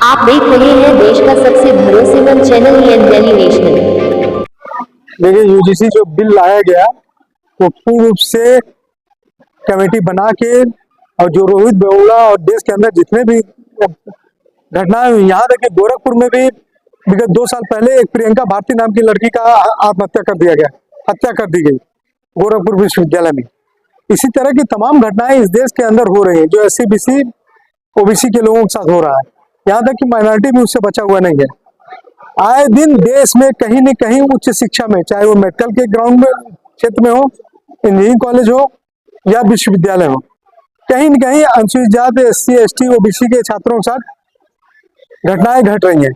आप देख रहे हैं देश का सबसे भरोसेमंद चैनल दिल्ली नेशनल। देखिए, यूजीसी जो बिल लाया गया वो पूर्ण रूप से कमेटी बना के, और जो रोहित बेउला और देश के अंदर जितने भी घटनाएं हुई, यहाँ तक कि गोरखपुर में भी विगत 2 साल पहले एक प्रियंका भारती नाम की लड़की का आत्महत्या कर दिया गया, हत्या कर दी गई गोरखपुर विश्वविद्यालय में। इसी तरह की तमाम घटनाएं इस देश के अंदर हो रही हैं, जो SC BC OBC के लोगों के साथ हो रहा है। यहाँ तक कि माइनॉरिटी भी उससे बचा हुआ नहीं है। आए दिन देश में कहीं न कहीं उच्च शिक्षा में, चाहे वो मेडिकल के ग्राउंड में क्षेत्र में हो, इंजीनियरिंग कॉलेज हो या विश्वविद्यालय हो, कहीं न कहीं अनुसूचित जाति SC ST OBC के छात्रों के साथ घटनाएं घट रही हैं।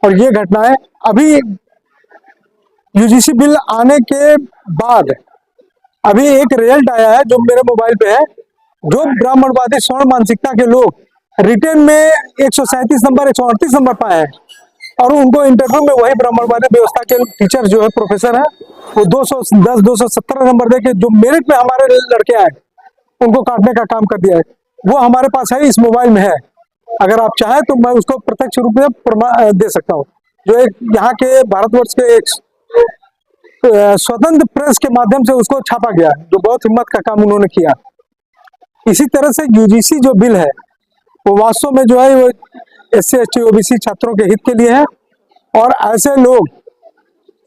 और ये घटनाएं अभी यूजीसी बिल आने के बाद अभी एक रिजल्ट आया है जो मेरे मोबाइल पे है, जो ब्राह्मणवादी स्वर्ण मानसिकता के लोग रिटेन में 137 नंबर 138 नंबर पाए हैं, और उनको इंटरव्यू में वही ब्राह्मणवादी व्यवस्था के टीचर जो है, प्रोफेसर है, वो 210 217 नंबर देके जो मेरिट में हमारे लड़के आए उनको काटने का काम कर दिया है। वो हमारे पास है, इस मोबाइल में है। अगर आप चाहें तो मैं उसको प्रत्यक्ष रूप में प्रमाण दे सकता हूँ। जो एक यहाँ के भारतवर्ष के एक स्वतंत्र प्रेस के माध्यम से उसको छापा गया, जो बहुत हिम्मत का काम उन्होंने किया। इसी तरह से यूजीसी जो बिल है वो वास्तव में जो है वो SC ST OBC छात्रों के हित के लिए है, और ऐसे लोग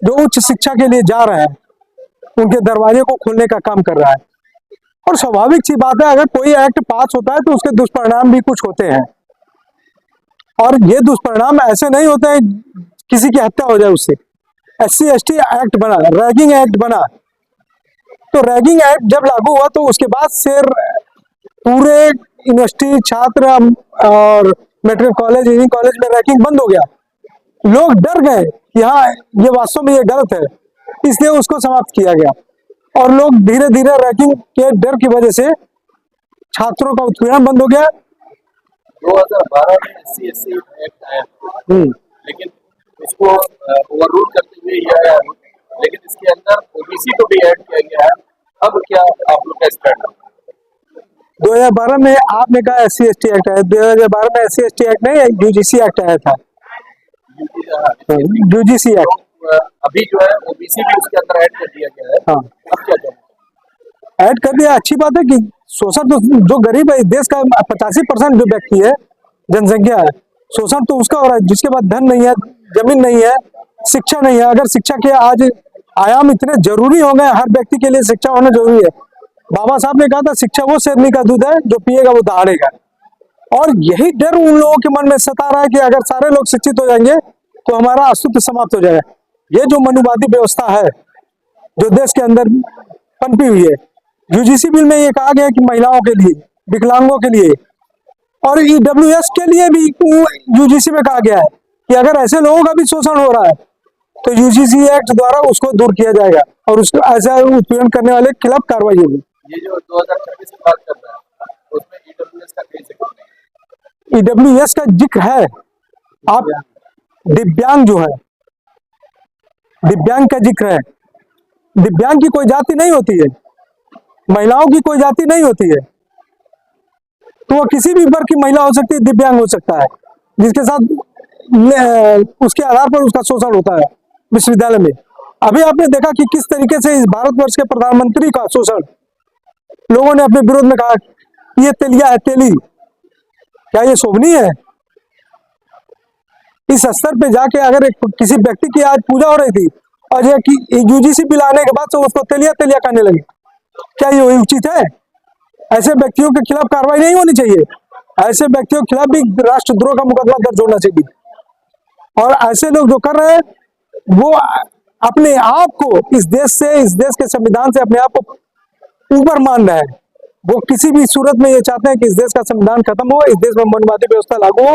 जो उच्च शिक्षा के लिए जा रहे हैं उनके दरवाजे को खोलने का काम कर रहा है। और स्वाभाविक सी बात है, अगर कोई एक्ट पास होता है तो उसके दुष्परिणाम भी कुछ होते हैं, और ये दुष्परिणाम ऐसे नहीं होते हैं किसी की हत्या हो जाए उससे। SC ST एक्ट बना, रैगिंग एक्ट बना, तो रैगिंग एक्ट जब लागू हुआ तो उसके बाद से पूरे यूनिवर्सिटी छात्र और मेडिकल कॉलेज इंजीनियरिंग कॉलेज में रैगिंग बंद हो गया। लोग डर गए कि हाँ, ये वास्तव में ये गलत है, इसलिए उसको समाप्त किया गया। और लोग धीरे धीरे रैगिंग के डर की वजह से छात्रों का उत्पीड़न बंद हो गया। 2012 में SC ST एक्ट आया, लेकिन इसको ओवररूल करते हुए ये आया, लेकिन इसके अंदर OBC को भी ऐड किया गया है। अब क्या आप लोग का स्टैंड? 2012 में आपने कहा SC ST एक्ट आया, 2012 में SC ST एक्ट नहीं, UGC एक्ट आया था। UGC एक्ट अभी जो है OBC भी उसके अंदर ऐड कर दिया गया है। हाँ, अब क्या करें? ऐड कर दिया, अच्छी बात है कि शोषण तो जो गरीब है, देश का 85% जो व्यक्ति है, जनसंख्या है, शोषण तो उसका हो रहा है, जिसके पास धन नहीं है, जमीन नहीं है, शिक्षा नहीं है। अगर शिक्षा के आज आयाम इतने जरूरी हो गए, हर व्यक्ति के लिए शिक्षा होना जरूरी है। बाबा साहब ने कहा था, शिक्षा वो शेरनी का दूध है, जो पिएगा वो दहाड़ेगा। और यही डर उन लोगों के मन में सता रहा है कि अगर सारे लोग शिक्षित हो जाएंगे तो हमारा अस्तित्व समाप्त हो जाएगा। ये जो मनुवादी व्यवस्था है जो देश के अंदर पनपी हुई है, यूजीसी बिल में ये कहा गया कि महिलाओं के लिए, विकलांगों के लिए और EWS के लिए भी यूजीसी में कहा गया है कि अगर ऐसे लोगों का भी शोषण हो रहा है तो यूजीसी एक्ट द्वारा उसको दूर किया जाएगा, और उसको ऐसा उत्पीड़न करने वाले के खिलाफ कार्रवाई होगी। ये जो 2026 की बात कर रहा है, उसमें EWS का कोई जिक्र नहीं है। EWS का जिक्र है। आप दिव्यांग जो है, दिव्यांग का जिक्र है। दिव्यांग की कोई जाति नहीं होती है, महिलाओं की कोई जाति नहीं होती है, तो वो किसी भी वर्ग की महिला हो सकती है, दिव्यांग हो सकता है, जिसके साथ उसके आधार पर उसका शोषण होता है विश्वविद्यालय में। अभी आपने देखा कि किस तरीके से इस भारतवर्ष के प्रधानमंत्री का शोषण लोगों ने अपने विरोध में कहा, ये तेलिया है, तेली। क्या ये शोभनीय है? इस स्तर पे जाके अगर एक किसी व्यक्ति की आज पूजा हो रही थी और ये कि यूजीसी बिल आने के बाद से उसको तेलिया तेलिया कहने लगे, क्या ये उचित है? ऐसे व्यक्तियों के खिलाफ कार्रवाई नहीं होनी चाहिए। ऐसे व्यक्तियों के खिलाफ भी राष्ट्रद्रोह का मुकदमा दर्ज होना चाहिए। और ऐसे लोग जो कर रहे हैं वो अपने आप को इस देश से, इस देश के संविधान से अपने आप को ऊपर मान रहे हैं। वो किसी भी सूरत में ये चाहते हैं कि इस देश का संविधान खत्म हो, इस देश में मनुवादी व्यवस्था लागू हो,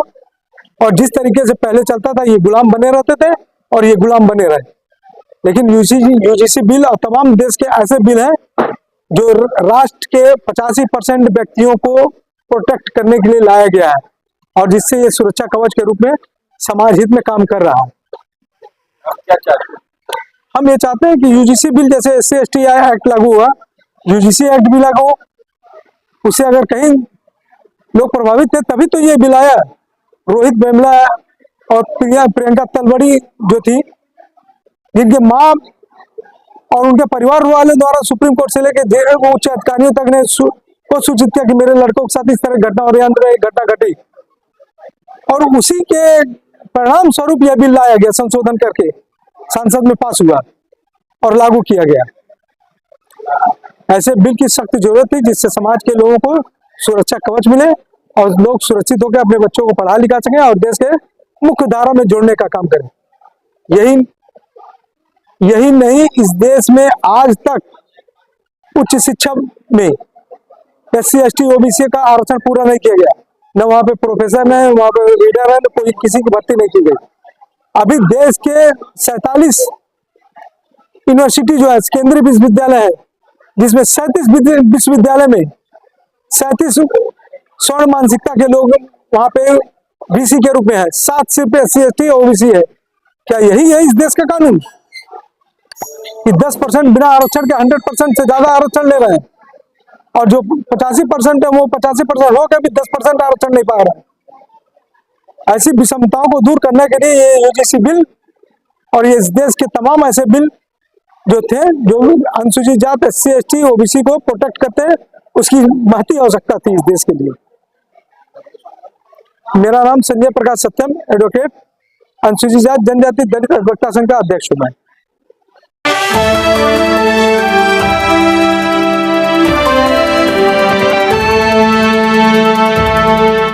और जिस तरीके से पहले चलता था ये गुलाम बने रहते थे और ये गुलाम बने रहे। लेकिन यूजीसी बिल और तमाम देश के ऐसे बिल हैं जो राष्ट्र के 85% व्यक्तियों को प्रोटेक्ट करने के लिए लाया गया है, और जिससे ये सुरक्षा कवच के रूप में समाज हित में काम कर रहा है। क्या चाहते हैं? हम ये चाहते हैं कि यूजीसी बिल जैसे SC ST एक्ट लागू हुआ, यूजीसी एक्ट भी लागू हो। उससे अगर कहीं लोग प्रभावित थे, तभी तो ये बिल आया। रोहित वेमुला और प्रियंका तलवड़ी जो थी, जिनके माँ और उनके परिवार वाले द्वारा सुप्रीम कोर्ट से लेकर उच्च अधिकारियों तक ने को सूचित किया कि मेरे लड़कों के साथ इस तरह घटना और यंत्र एक घटना घटी, और उसी के परिणाम स्वरूप यह बिल लाया गया, संशोधन करके संसद में पास हुआ और लागू किया गया। ऐसे बिल की सख्त जरूरत थी जिससे समाज के लोगों को सुरक्षा कवच मिले और लोग सुरक्षित होकर अपने बच्चों को पढ़ा लिखा सकें और देश के मुख्य धारा में जोड़ने का काम करें। यही नहीं, इस देश में आज तक उच्च शिक्षा में SC ST OBC का आरक्षण पूरा नहीं किया गया। न वहां पे प्रोफेसर है, वहां पे रीडर है, कोई किसी की भर्ती नहीं की गई। अभी देश के 47 यूनिवर्सिटी जो है केंद्रीय विश्वविद्यालय है, जिसमें 37 विश्वविद्यालय में 37 स्वर्ण मानसिकता के लोग वहां पे BC के रूप में है, 7 सिर्फ SC ST OBC है। क्या यही है इस देश का कानून कि 10% बिना आरक्षण के 100% से ज्यादा आरक्षण ले रहे हैं, और जो 85% है वो 85% होकर भी 10% आरक्षण नहीं पा रहा है। ऐसी विषमताओं को दूर करने के लिए ये UGC बिल और ये इस देश के तमाम ऐसे बिल जो थे, जो अनुसूचित जात SC ST OBC को प्रोटेक्ट करते हैं, उसकी महती आवश्यकता थी इस देश के लिए। मेरा नाम संजय प्रकाश सत्यम, एडवोकेट, अनुसूचित जात जनजाति दलित अधिवक्ता संघ का अध्यक्ष हूं मैं।